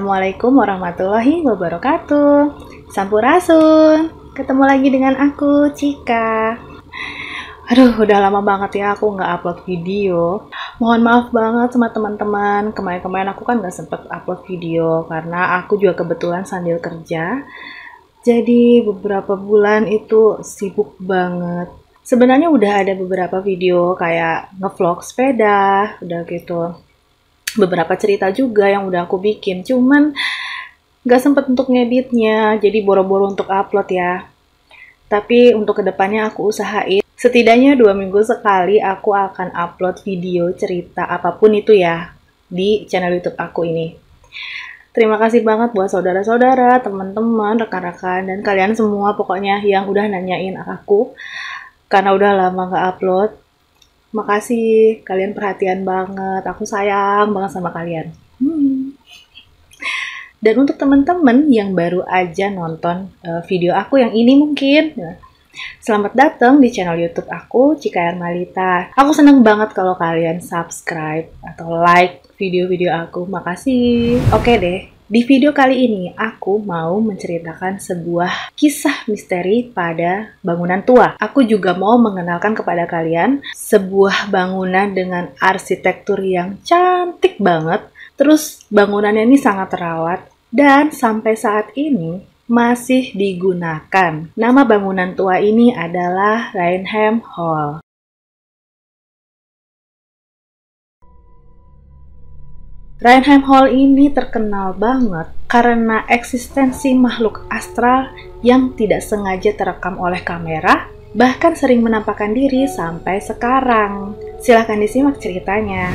Assalamualaikum warahmatullahi wabarakatuh. Sampurasun. Ketemu lagi dengan aku, Cika. Aduh, udah lama banget ya aku nggak upload video. Mohon maaf banget sama teman-teman. Kemarin-kemarin aku kan nggak sempet upload video karena aku juga kebetulan sambil kerja. Jadi beberapa bulan itu sibuk banget. Sebenarnya udah ada beberapa video kayak ngevlog sepeda, udah gitu. Beberapa cerita juga yang udah aku bikin, cuman nggak sempet untuk ngeditnya, jadi boro-boro untuk upload ya. Tapi untuk kedepannya aku usahain, setidaknya 2 minggu sekali aku akan upload video cerita apapun itu ya, di channel YouTube aku ini. Terima kasih banget buat saudara-saudara, teman-teman, rekan-rekan, dan kalian semua pokoknya yang udah nanyain aku, karena udah lama nggak upload. Makasih, kalian perhatian banget. Aku sayang banget sama kalian. Dan untuk teman-teman yang baru aja nonton video aku yang ini mungkin, selamat datang di channel YouTube aku, Cika Ermalita. Aku seneng banget kalau kalian subscribe atau like video-video aku. Makasih. Oke deh. Di video kali ini, aku mau menceritakan sebuah kisah misteri pada bangunan tua. Aku juga mau mengenalkan kepada kalian sebuah bangunan dengan arsitektur yang cantik banget. Terus bangunannya ini sangat terawat dan sampai saat ini masih digunakan. Nama bangunan tua ini adalah Rainham Hall. Rainham Hall ini terkenal banget karena eksistensi makhluk astral yang tidak sengaja terekam oleh kamera, bahkan sering menampakkan diri sampai sekarang. Silahkan disimak ceritanya.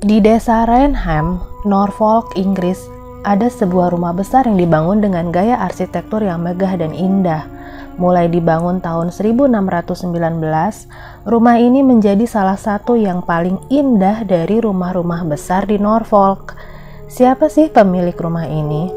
Di desa Rainham, Norfolk, Inggris, ada sebuah rumah besar yang dibangun dengan gaya arsitektur yang megah dan indah. Mulai dibangun tahun 1619, rumah ini menjadi salah satu yang paling indah dari rumah-rumah besar di Norfolk. Siapa sih pemilik rumah ini?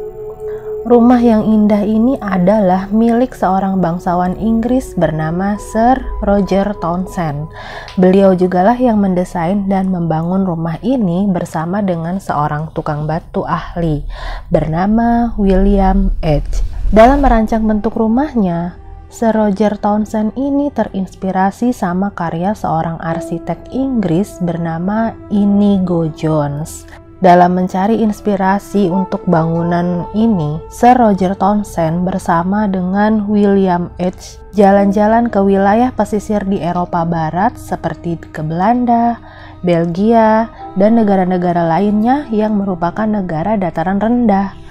Rumah yang indah ini adalah milik seorang bangsawan Inggris bernama Sir Roger Townshend. Beliau jugalah yang mendesain dan membangun rumah ini bersama dengan seorang tukang batu ahli bernama William H. Dalam merancang bentuk rumahnya, Sir Roger Townshend ini terinspirasi sama karya seorang arsitek Inggris bernama Inigo Jones. Dalam mencari inspirasi untuk bangunan ini, Sir Roger Townshend bersama dengan William H. jalan-jalan ke wilayah pesisir di Eropa Barat seperti ke Belanda, Belgia, dan negara-negara lainnya yang merupakan negara dataran rendah.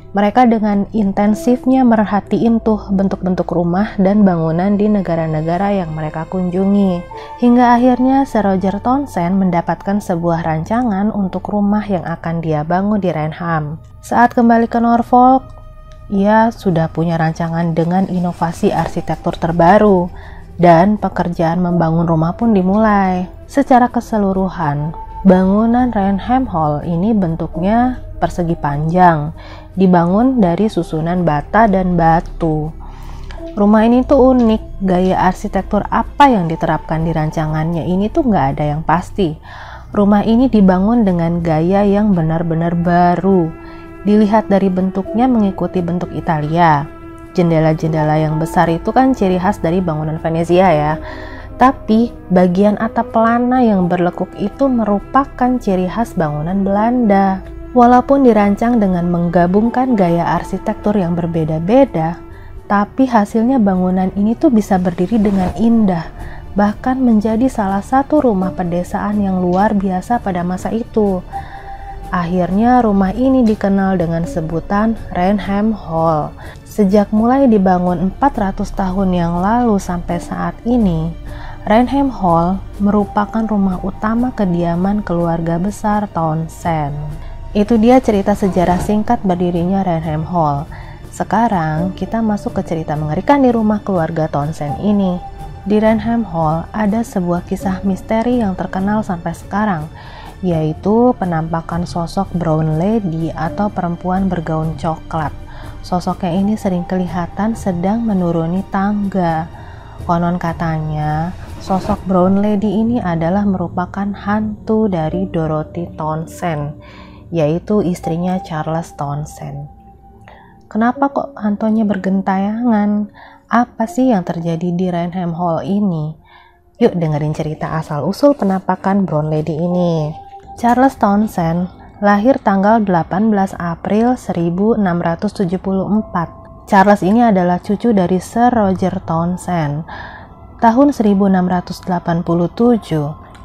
Mereka dengan intensifnya merhatiin tuh bentuk-bentuk rumah dan bangunan di negara-negara yang mereka kunjungi. Hingga akhirnya Sir Roger Townshend mendapatkan sebuah rancangan untuk rumah yang akan dia bangun di Rainham. Saat kembali ke Norfolk, ia sudah punya rancangan dengan inovasi arsitektur terbaru dan pekerjaan membangun rumah pun dimulai. Secara keseluruhan, bangunan Rainham Hall ini bentuknya persegi panjang, dibangun dari susunan bata dan batu. Rumah ini tuh unik, gaya arsitektur apa yang diterapkan di rancangannya ini tuh nggak ada yang pasti. Rumah ini dibangun dengan gaya yang benar-benar baru. Dilihat dari bentuknya mengikuti bentuk Italia. Jendela-jendela yang besar itu kan ciri khas dari bangunan Venezia ya. Tapi bagian atap pelana yang berlekuk itu merupakan ciri khas bangunan Belanda. Walaupun dirancang dengan menggabungkan gaya arsitektur yang berbeda-beda, tapi hasilnya bangunan ini tuh bisa berdiri dengan indah, bahkan menjadi salah satu rumah pedesaan yang luar biasa pada masa itu. Akhirnya rumah ini dikenal dengan sebutan Rainham Hall. Sejak mulai dibangun 400 tahun yang lalu sampai saat ini, Rainham Hall merupakan rumah utama kediaman keluarga besar Townshend. Itu dia cerita sejarah singkat berdirinya Rainham Hall. Sekarang kita masuk ke cerita mengerikan di rumah keluarga Townshend ini. Di Rainham Hall ada sebuah kisah misteri yang terkenal sampai sekarang, yaitu penampakan sosok brown lady atau perempuan bergaun coklat. Sosoknya ini sering kelihatan sedang menuruni tangga. Konon katanya, sosok brown lady ini adalah merupakan hantu dari Dorothy Townshend yaitu istrinya Charles Townshend. Kenapa kok hantunya bergentayangan? Apa sih yang terjadi di Raynham Hall ini? Yuk dengerin cerita asal-usul penampakan Brown Lady ini. Charles Townshend lahir tanggal 18 April 1674. Charles ini adalah cucu dari Sir Roger Townshend. Tahun 1687,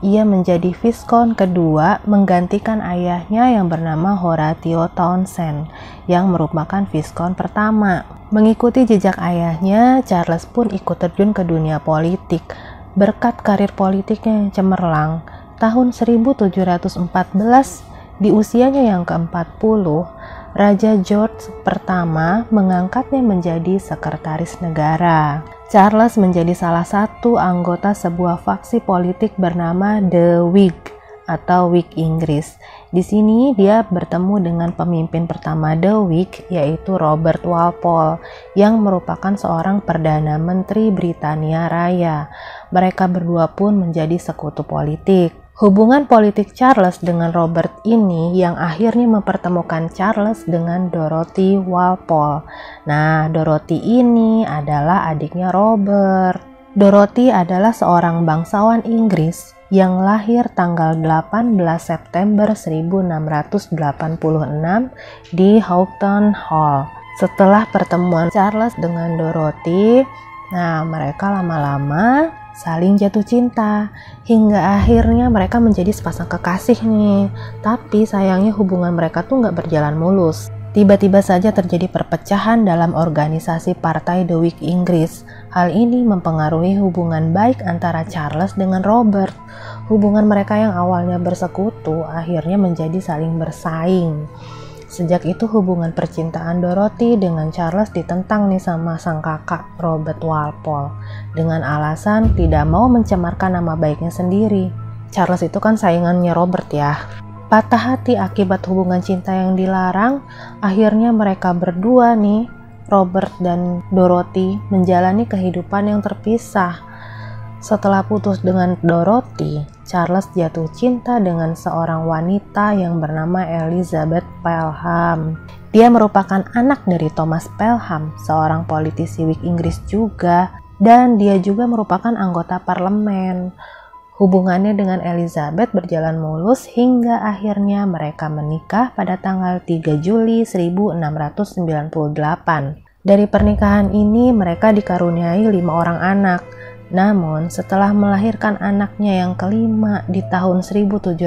ia menjadi Viscount kedua menggantikan ayahnya yang bernama Horatio Townshend yang merupakan Viscount pertama. Mengikuti jejak ayahnya, Charles pun ikut terjun ke dunia politik. Berkat karir politiknya yang cemerlang, tahun 1714 di usianya yang ke-40, Raja George pertama mengangkatnya menjadi sekretaris negara. Charles menjadi salah satu anggota sebuah faksi politik bernama The Whig atau Whig Inggris. Di sini dia bertemu dengan pemimpin pertama The Whig, yaitu Robert Walpole, yang merupakan seorang Perdana Menteri Britania Raya. Mereka berdua pun menjadi sekutu politik. Hubungan politik Charles dengan Robert ini yang akhirnya mempertemukan Charles dengan Dorothy Walpole. Nah, Dorothy ini adalah adiknya Robert. Dorothy adalah seorang bangsawan Inggris yang lahir tanggal 18 September 1686 di Houghton Hall. Setelah pertemuan Charles dengan Dorothy, mereka lama-lama saling jatuh cinta hingga akhirnya mereka menjadi sepasang kekasih nih. Tapi sayangnya hubungan mereka tuh nggak berjalan mulus. Tiba-tiba saja terjadi perpecahan dalam organisasi partai The Whig Inggris. Hal ini mempengaruhi hubungan baik antara Charles dengan Robert. Hubungan mereka yang awalnya bersekutu akhirnya menjadi saling bersaing. Sejak itu hubungan percintaan Dorothy dengan Charles ditentang nih sama sang kakak Robert Walpole dengan alasan tidak mau mencemarkan nama baiknya sendiri. Charles itu kan saingannya Robert ya. Patah hati akibat hubungan cinta yang dilarang, akhirnya mereka berdua nih, Robert dan Dorothy, menjalani kehidupan yang terpisah. Setelah putus dengan Dorothy, Charles jatuh cinta dengan seorang wanita yang bernama Elizabeth Pelham. Dia merupakan anak dari Thomas Pelham, seorang politisi Whig Inggris juga, dan dia juga merupakan anggota parlemen. Hubungannya dengan Elizabeth berjalan mulus hingga akhirnya mereka menikah pada tanggal 3 Juli 1698. Dari pernikahan ini mereka dikaruniai 5 orang anak. Namun, setelah melahirkan anaknya yang kelima di tahun 1711,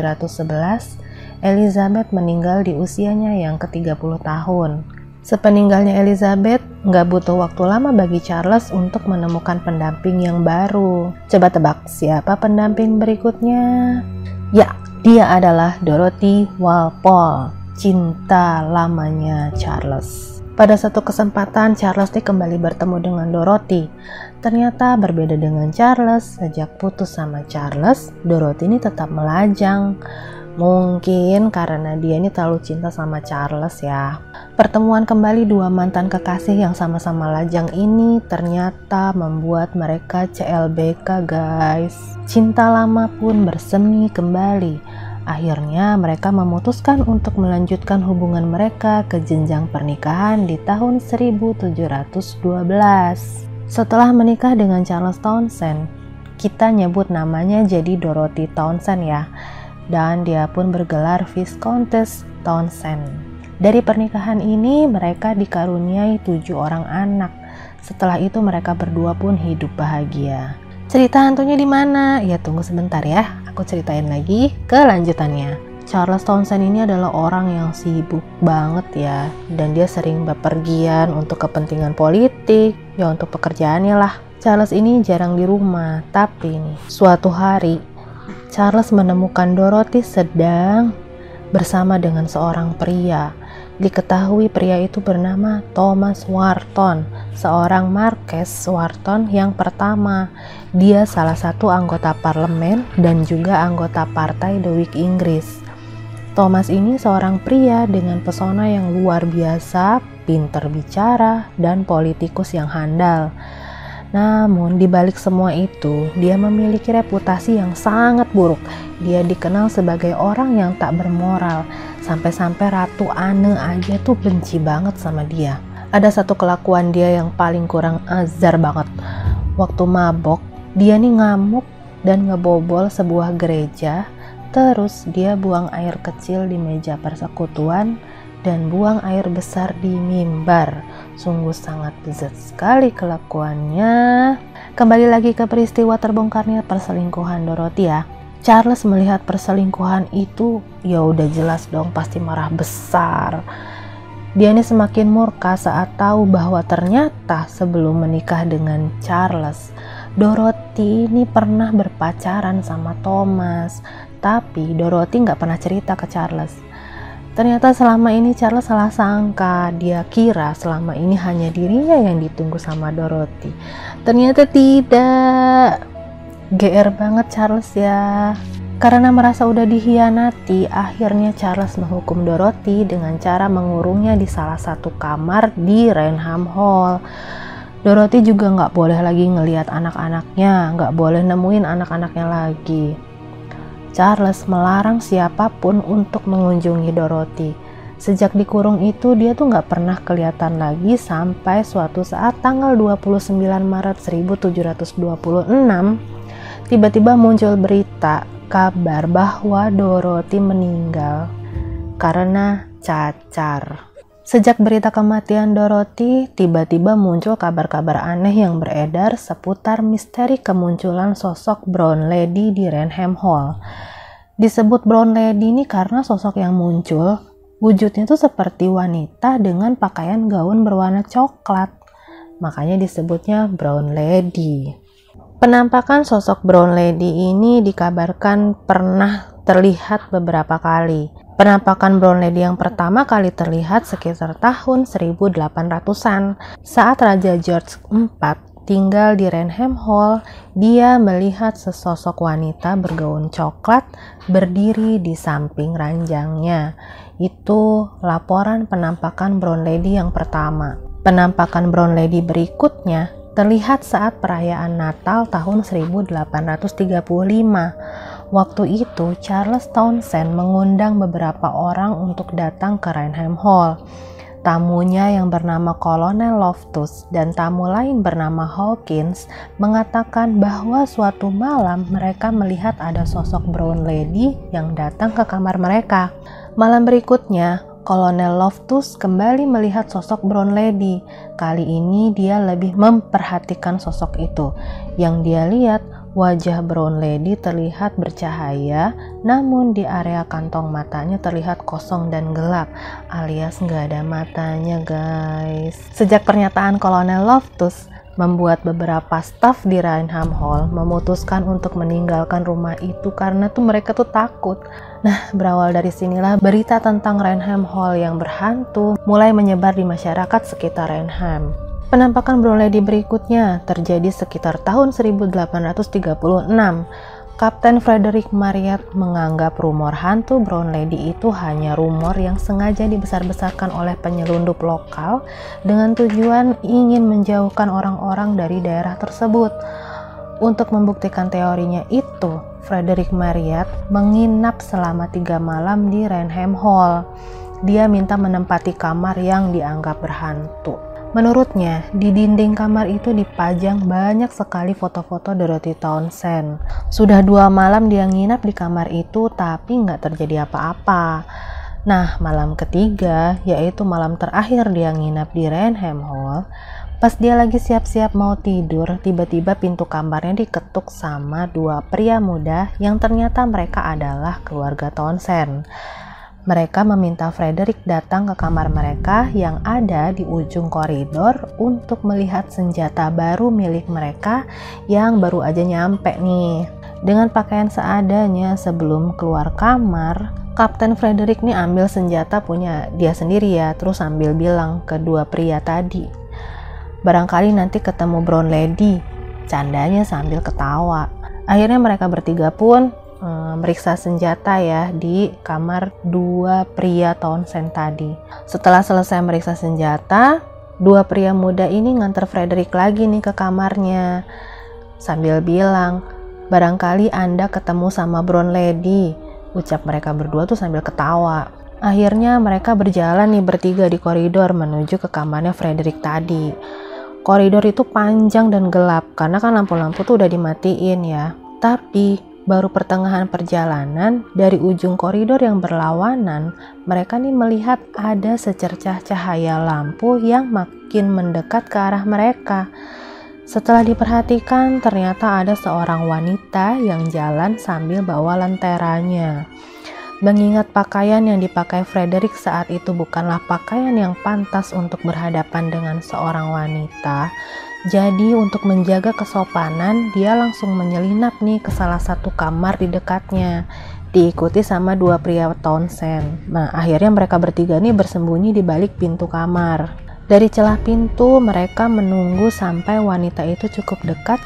Elizabeth meninggal di usianya yang ke-30 tahun. Sepeninggalnya Elizabeth, nggak butuh waktu lama bagi Charles untuk menemukan pendamping yang baru. Coba tebak, siapa pendamping berikutnya? Ya, dia adalah Dorothy Walpole, cinta lamanya Charles. Pada satu kesempatan, Charles kembali bertemu dengan Dorothy. Ternyata berbeda dengan Charles, sejak putus sama Charles, Dorothy ini tetap melajang. Mungkin karena dia ini terlalu cinta sama Charles ya. Pertemuan kembali dua mantan kekasih yang sama-sama lajang ini ternyata membuat mereka CLBK guys. Cinta lama pun bersemi kembali. Akhirnya mereka memutuskan untuk melanjutkan hubungan mereka ke jenjang pernikahan di tahun 1712. Setelah menikah dengan Charles Townshend, kita nyebut namanya jadi Dorothy Townshend ya. Dan dia pun bergelar Viscountess Townshend. Dari pernikahan ini mereka dikaruniai 7 orang anak. Setelah itu mereka berdua pun hidup bahagia. Cerita hantunya di mana? Ya tunggu sebentar ya, aku ceritain lagi kelanjutannya. Charles Townshend ini adalah orang yang sibuk banget ya, dan dia sering bepergian untuk kepentingan politik, ya untuk pekerjaannya lah. Charles ini jarang di rumah, tapi nih, suatu hari Charles menemukan Dorothy sedang bersama dengan seorang pria. Diketahui pria itu bernama Thomas Wharton, seorang Marquess Wharton yang pertama. Dia salah satu anggota parlemen dan juga anggota partai The Whig Inggris. Thomas ini seorang pria dengan pesona yang luar biasa, pintar bicara, dan politikus yang handal. Namun di balik semua itu, dia memiliki reputasi yang sangat buruk. Dia dikenal sebagai orang yang tak bermoral. Sampai-sampai Ratu Anne aja tuh benci banget sama dia. Ada satu kelakuan dia yang paling kurang ajar banget. Waktu mabok, dia nih ngamuk dan ngebobol sebuah gereja. Terus dia buang air kecil di meja persekutuan dan buang air besar di mimbar. Sungguh sangat bejat sekali kelakuannya. Kembali lagi ke peristiwa terbongkarnya perselingkuhan Dorothy ya. Charles melihat perselingkuhan itu, ya udah jelas dong pasti marah besar. Dia ini semakin murka saat tahu bahwa ternyata sebelum menikah dengan Charles, Dorothy ini pernah berpacaran sama Thomas. Tapi Dorothy nggak pernah cerita ke Charles. Ternyata selama ini Charles salah sangka. Dia kira selama ini hanya dirinya yang ditunggu sama Dorothy. Ternyata tidak. GR banget Charles ya. Karena merasa udah dikhianati, akhirnya Charles menghukum Dorothy dengan cara mengurungnya di salah satu kamar di Raynham Hall. Dorothy juga nggak boleh lagi ngelihat anak-anaknya, nggak boleh nemuin anak-anaknya lagi. Charles melarang siapapun untuk mengunjungi Dorothy. Sejak dikurung itu dia tuh nggak pernah kelihatan lagi sampai suatu saat tanggal 29 Maret 1726 tiba-tiba muncul berita kabar bahwa Dorothy meninggal karena cacar. Sejak berita kematian Dorothy, tiba-tiba muncul kabar-kabar aneh yang beredar seputar misteri kemunculan sosok Brown Lady di Raynham Hall. Disebut Brown Lady ini karena sosok yang muncul, wujudnya tuh seperti wanita dengan pakaian gaun berwarna coklat. Makanya disebutnya Brown Lady. Penampakan sosok Brown Lady ini dikabarkan pernah terlihat beberapa kali. Penampakan Brown Lady yang pertama kali terlihat sekitar tahun 1800-an. Saat Raja George IV tinggal di Raynham Hall, dia melihat sesosok wanita bergaun coklat berdiri di samping ranjangnya. Itu laporan penampakan Brown Lady yang pertama. Penampakan Brown Lady berikutnya terlihat saat perayaan Natal tahun 1835. Waktu itu Charles Townshend mengundang beberapa orang untuk datang ke Raynham Hall. Tamunya yang bernama Kolonel Loftus dan tamu lain bernama Hawkins mengatakan bahwa suatu malam mereka melihat ada sosok Brown Lady yang datang ke kamar mereka. Malam berikutnya, Kolonel Loftus kembali melihat sosok Brown Lady. Kali ini dia lebih memperhatikan sosok itu. Yang dia lihat, wajah Brown Lady terlihat bercahaya, namun di area kantong matanya terlihat kosong dan gelap, alias nggak ada matanya guys. Sejak pernyataan Kolonel Loftus, membuat beberapa staf di Raynham Hall memutuskan untuk meninggalkan rumah itu karena tuh mereka tuh takut. Nah, berawal dari sinilah berita tentang Raynham Hall yang berhantu mulai menyebar di masyarakat sekitar Raynham. Penampakan Brown Lady berikutnya terjadi sekitar tahun 1836. Kapten Frederick Marriott menganggap rumor hantu Brown Lady itu hanya rumor yang sengaja dibesar-besarkan oleh penyelundup lokal dengan tujuan ingin menjauhkan orang-orang dari daerah tersebut. Untuk membuktikan teorinya itu, Frederick Marriott menginap selama 3 malam di Raynham Hall. Dia minta menempati kamar yang dianggap berhantu. Menurutnya, di dinding kamar itu dipajang banyak sekali foto-foto Dorothy Townshend. Sudah 2 malam dia nginap di kamar itu, tapi nggak terjadi apa-apa. Nah, malam ketiga, yaitu malam terakhir dia nginap di Raynham Hall, pas dia lagi siap-siap mau tidur, tiba-tiba pintu kamarnya diketuk sama 2 pria muda yang ternyata mereka adalah keluarga Townshend. Mereka meminta Frederick datang ke kamar mereka yang ada di ujung koridor untuk melihat senjata baru milik mereka yang baru aja nyampe nih. Dengan pakaian seadanya sebelum keluar kamar, Kapten Frederick nih ambil senjata punya dia sendiri ya, terus sambil bilang ke 2 pria tadi, barangkali nanti ketemu Brown Lady, candanya sambil ketawa. Akhirnya mereka bertiga pun meriksa senjata ya di kamar 2 pria Townshend tadi. Setelah selesai meriksa senjata, 2 pria muda ini nganter Frederick lagi nih ke kamarnya sambil bilang, barangkali Anda ketemu sama Brown Lady. Ucap mereka berdua tuh sambil ketawa. Akhirnya mereka berjalan nih bertiga di koridor menuju ke kamarnya Frederick tadi. Koridor itu panjang dan gelap karena kan lampu-lampu tuh udah dimatiin ya. Tapi baru pertengahan perjalanan dari ujung koridor yang berlawanan, mereka nih melihat ada secercah cahaya lampu yang makin mendekat ke arah mereka. Setelah diperhatikan, ternyata ada seorang wanita yang jalan sambil bawa lenteranya. Mengingat pakaian yang dipakai Frederick saat itu bukanlah pakaian yang pantas untuk berhadapan dengan seorang wanita, jadi untuk menjaga kesopanan, dia langsung menyelinap nih ke salah satu kamar di dekatnya, diikuti sama dua pria Townsend. Nah, akhirnya mereka bertiga nih bersembunyi di balik pintu kamar. Dari celah pintu, mereka menunggu sampai wanita itu cukup dekat,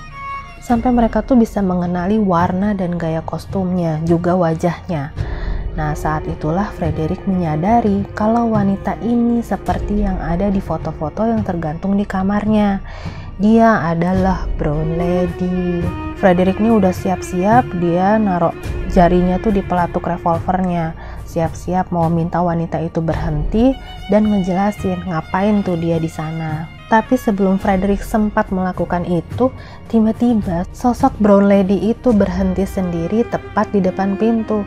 sampai mereka tuh bisa mengenali warna dan gaya kostumnya, juga wajahnya. Nah, saat itulah Frederick menyadari kalau wanita ini seperti yang ada di foto-foto yang tergantung di kamarnya. Dia adalah Brown Lady. Frederick ini udah siap-siap, dia naruh jarinya tuh di pelatuk revolvernya. Siap-siap mau minta wanita itu berhenti dan ngejelasin ngapain tuh dia di sana. Tapi sebelum Frederick sempat melakukan itu, tiba-tiba sosok Brown Lady itu berhenti sendiri tepat di depan pintu.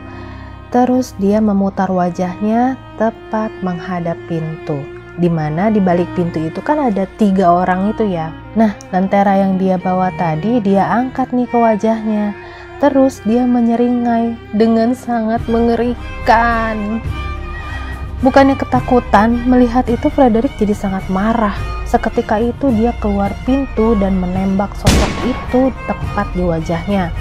Terus dia memutar wajahnya tepat menghadap pintu. Dimana di balik pintu itu kan ada 3 orang itu ya. Nah, lentera yang dia bawa tadi dia angkat nih ke wajahnya. Terus dia menyeringai dengan sangat mengerikan. Bukannya ketakutan, melihat itu Frederick jadi sangat marah. Seketika itu dia keluar pintu dan menembak sosok itu tepat di wajahnya.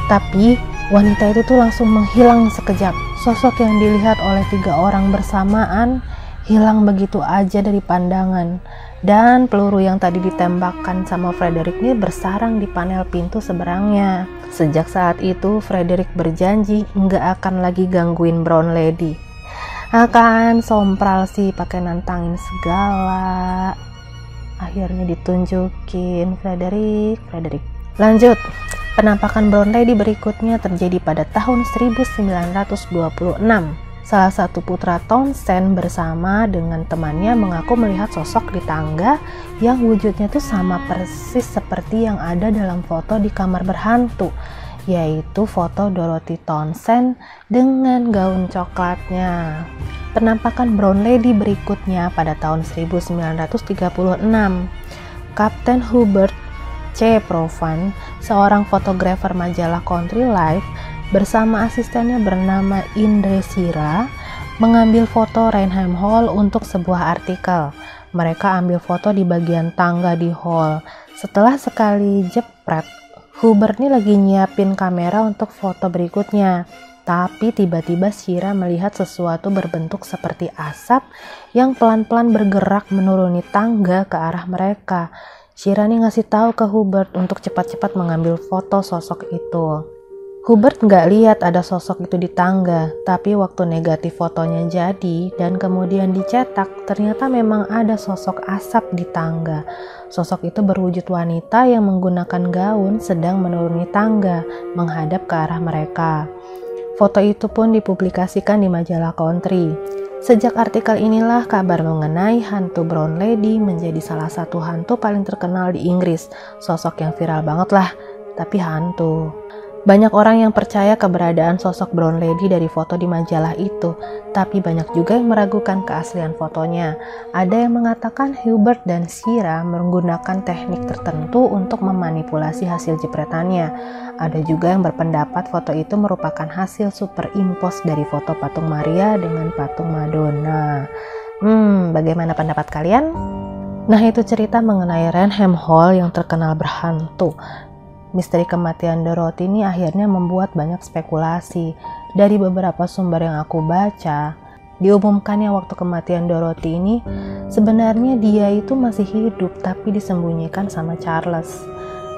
Tapi wanita itu tuh langsung menghilang sekejap. Sosok yang dilihat oleh 3 orang bersamaan hilang begitu aja dari pandangan. Dan peluru yang tadi ditembakkan sama Frederick ini bersarang di panel pintu seberangnya. Sejak saat itu Frederick berjanji nggak akan lagi gangguin Brown Lady. Akan sompral sih pakai nantangin segala. Akhirnya ditunjukin Frederick. Lanjut. Penampakan Brown Lady berikutnya terjadi pada tahun 1926. Salah satu putra Townsend bersama dengan temannya mengaku melihat sosok di tangga yang wujudnya tuh sama persis seperti yang ada dalam foto di kamar berhantu, yaitu foto Dorothy Townsend dengan gaun coklatnya. Penampakan Brown Lady berikutnya pada tahun 1936. Kapten Hubert C. Provan, seorang fotografer majalah Country Life, bersama asistennya bernama Indre Sira, mengambil foto Rainham Hall untuk sebuah artikel. Mereka ambil foto di bagian tangga di hall. Setelah sekali jepret, Hubert ini lagi nyiapin kamera untuk foto berikutnya. Tapi tiba-tiba Sira melihat sesuatu berbentuk seperti asap yang pelan-pelan bergerak menuruni tangga ke arah mereka. Sira nih ngasih tahu ke Hubert untuk cepat-cepat mengambil foto sosok itu. Hubert nggak lihat ada sosok itu di tangga, tapi waktu negatif fotonya jadi dan kemudian dicetak, ternyata memang ada sosok asap di tangga. Sosok itu berwujud wanita yang menggunakan gaun sedang menuruni tangga, menghadap ke arah mereka. Foto itu pun dipublikasikan di majalah Country. Sejak artikel inilah kabar mengenai hantu Brown Lady menjadi salah satu hantu paling terkenal di Inggris. Sosok yang viral banget lah, tapi hantu. Banyak orang yang percaya keberadaan sosok Brown Lady dari foto di majalah itu, tapi banyak juga yang meragukan keaslian fotonya. Ada yang mengatakan Hubert dan Sira menggunakan teknik tertentu untuk memanipulasi hasil jepretannya. Ada juga yang berpendapat foto itu merupakan hasil superimpos dari foto patung Maria dengan patung Madonna. Bagaimana pendapat kalian? Nah, itu cerita mengenai Rainham Hall yang terkenal berhantu. Misteri kematian Dorothy ini akhirnya membuat banyak spekulasi. Dari beberapa sumber yang aku baca, diumumkannya waktu kematian Dorothy ini sebenarnya dia itu masih hidup tapi disembunyikan sama Charles.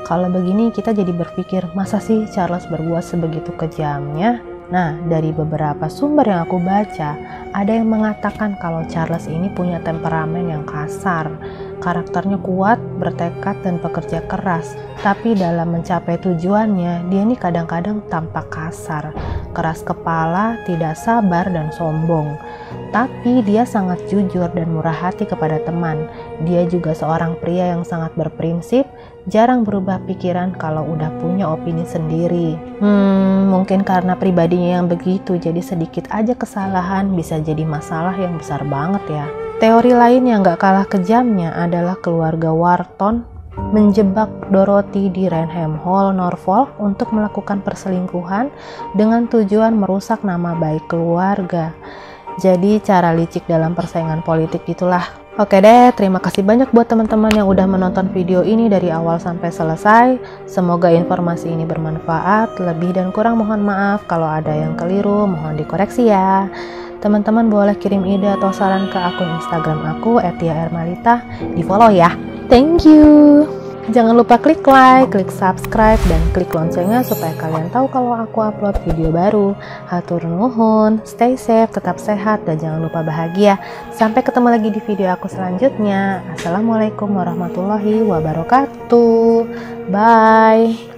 Kalau begini kita jadi berpikir, masa sih Charles berbuat sebegitu kejamnya? Nah, dari beberapa sumber yang aku baca, ada yang mengatakan kalau Charles ini punya temperamen yang kasar. Karakternya kuat, bertekad, dan pekerja keras. Tapi dalam mencapai tujuannya, dia ini kadang-kadang tampak kasar. keras kepala, tidak sabar, dan sombong. Tapi dia sangat jujur dan murah hati kepada teman. Dia juga seorang pria yang sangat berprinsip, jarang berubah pikiran kalau udah punya opini sendiri. Mungkin karena pribadinya yang begitu, jadi sedikit aja kesalahan bisa jadi masalah yang besar banget ya. Teori lain yang gak kalah kejamnya adalah keluarga Wharton menjebak Dorothy di Raynham Hall, Norfolk untuk melakukan perselingkuhan dengan tujuan merusak nama baik keluarga. Jadi cara licik dalam persaingan politik itulah. Oke deh, terima kasih banyak buat teman-teman yang udah menonton video ini dari awal sampai selesai. Semoga informasi ini bermanfaat. Lebih dan kurang mohon maaf kalau ada yang keliru, mohon dikoreksi ya. Teman-teman boleh kirim ide atau saran ke akun Instagram aku @tiaermalita, di follow ya. Thank you. Jangan lupa klik like, klik subscribe, dan klik loncengnya supaya kalian tahu kalau aku upload video baru. Hatur nuhun, stay safe, tetap sehat, dan jangan lupa bahagia. Sampai ketemu lagi di video aku selanjutnya. Assalamualaikum warahmatullahi wabarakatuh. Bye.